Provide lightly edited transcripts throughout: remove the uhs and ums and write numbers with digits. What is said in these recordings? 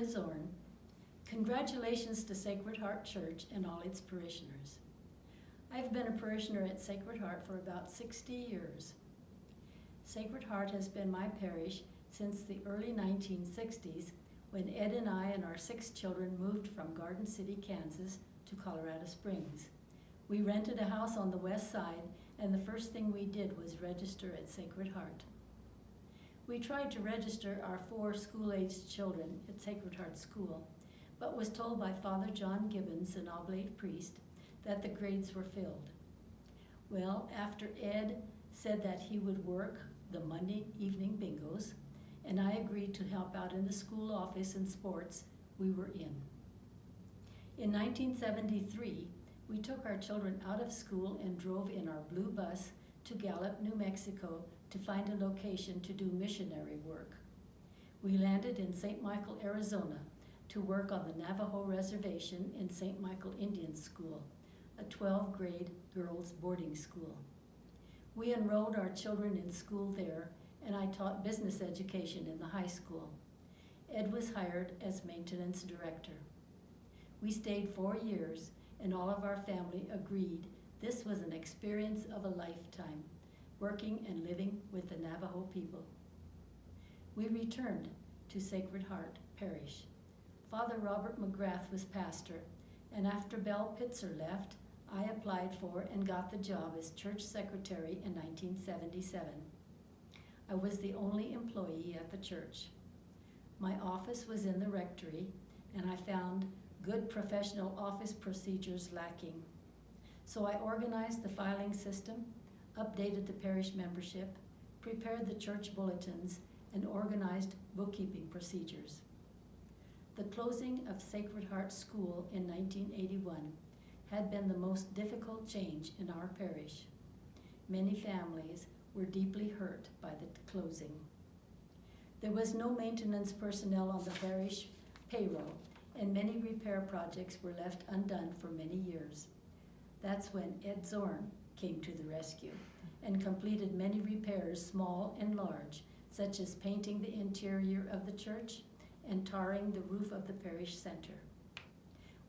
Zorn. Congratulations to Sacred Heart Church and all its parishioners. I've been a parishioner at Sacred Heart for about 60 years. Sacred Heart has been my parish since the early 1960s when Ed and I and our 6 children moved from Garden City, Kansas to Colorado Springs. We rented a house on the west side, and the first thing we did was register at Sacred Heart. We tried to register our 4 school-aged children at Sacred Heart School, but was told by Father John Gibbons, an oblate priest, that the grades were filled. Well, after Ed said that he would work the Monday evening bingos, and I agreed to help out in the school office and sports, we were in. In 1973, we took our children out of school and drove in our blue bus to Gallup, New Mexico to find a location to do missionary work. We landed in St. Michael, Arizona to work on the Navajo Reservation in St. Michael Indian School, a 12th-grade girls' boarding school. We enrolled our children in school there, and I taught business education in the high school. Ed was hired as maintenance director. We stayed 4 years, and all of our family agreed this was an experience of a lifetime, working and living with the Navajo people. We returned to Sacred Heart Parish. Father Robert McGrath was pastor, and after Belle Pitzer left, I applied for and got the job as church secretary in 1977. I was the only employee at the church. My office was in the rectory, and I found good professional office procedures lacking. So I organized the filing system, updated the parish membership, prepared the church bulletins, and organized bookkeeping procedures. The closing of Sacred Heart School in 1981 had been the most difficult change in our parish. Many families were deeply hurt by the closing. There was no maintenance personnel on the parish payroll, and many repair projects were left undone for many years. That's when Ed Zorn came to the rescue and completed many repairs, small and large, such as painting the interior of the church and tarring the roof of the parish center.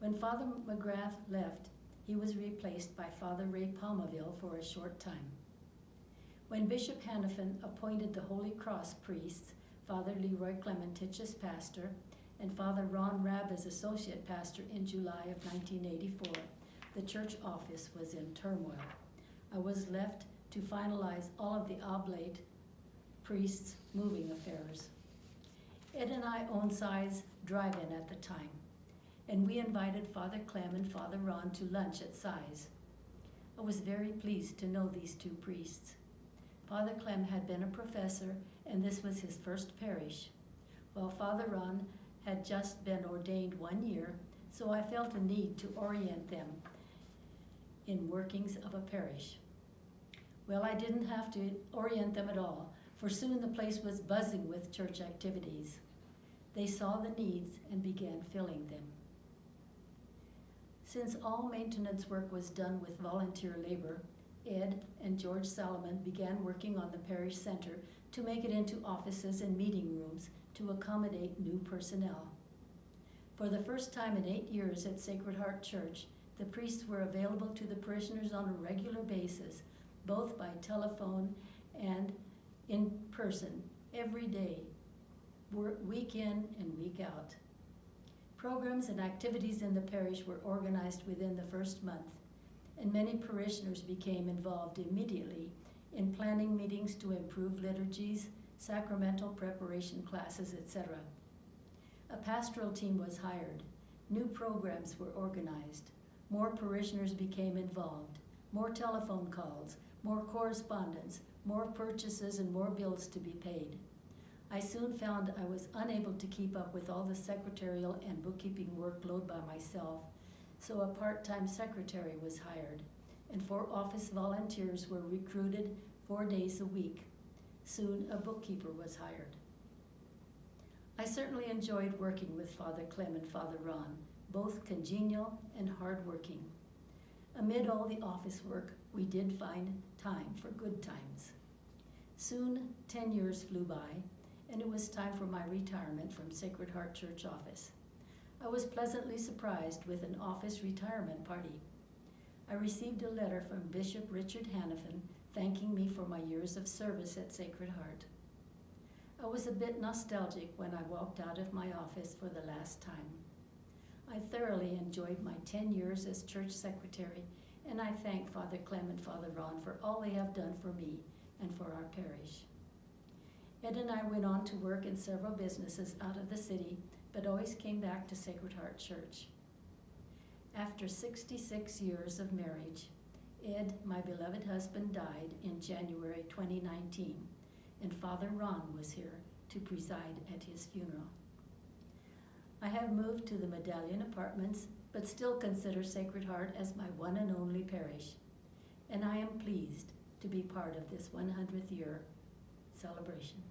When Father McGrath left, he was replaced by Father Ray Palmaville for a short time. When Bishop Hannafin appointed the Holy Cross priests, Father Leroy Clementich as pastor, and Father Ron Rabb as associate pastor in July of 1984, the church office was in turmoil. I was left to finalize all of the oblate priests' moving affairs. Ed and I owned Si's Drive-In at the time, and we invited Father Clem and Father Ron to lunch at Si's. I was very pleased to know these 2 priests. Father Clem had been a professor, and this was his first parish, while Father Ron had just been ordained 1 year, so I felt a need to orient them in workings of a parish. Well, I didn't have to orient them at all, for soon the place was buzzing with church activities. They saw the needs and began filling them. Since all maintenance work was done with volunteer labor, Ed and George Solomon began working on the parish center to make it into offices and meeting rooms to accommodate new personnel. For the first time in 8 years at Sacred Heart Church, the priests were available to the parishioners on a regular basis, both by telephone and in person, every day, week in and week out. Programs and activities in the parish were organized within the first month, and many parishioners became involved immediately in planning meetings to improve liturgies, sacramental preparation classes, etc. A pastoral team was hired. New programs were organized. More parishioners became involved. More telephone calls, more correspondence, more purchases, and more bills to be paid. I soon found I was unable to keep up with all the secretarial and bookkeeping workload by myself, so a part-time secretary was hired, and 4 office volunteers were recruited 4 days a week. Soon a bookkeeper was hired. I certainly enjoyed working with Father Clem and Father Ron, both congenial and hardworking. Amid all the office work, we did find time for good times. Soon, 10 years flew by, and it was time for my retirement from Sacred Heart Church office. I was pleasantly surprised with an office retirement party. I received a letter from Bishop Richard Hannafin thanking me for my years of service at Sacred Heart. I was a bit nostalgic when I walked out of my office for the last time. I thoroughly enjoyed my 10 years as church secretary, and I thank Father Clem and Father Ron for all they have done for me and for our parish. Ed and I went on to work in several businesses out of the city, but always came back to Sacred Heart Church. After 66 years of marriage, Ed, my beloved husband, died in January 2019, and Father Ron was here to preside at his funeral. I have moved to the Medallion Apartments, but still consider Sacred Heart as my one and only parish, and I am pleased to be part of this 100th year celebration.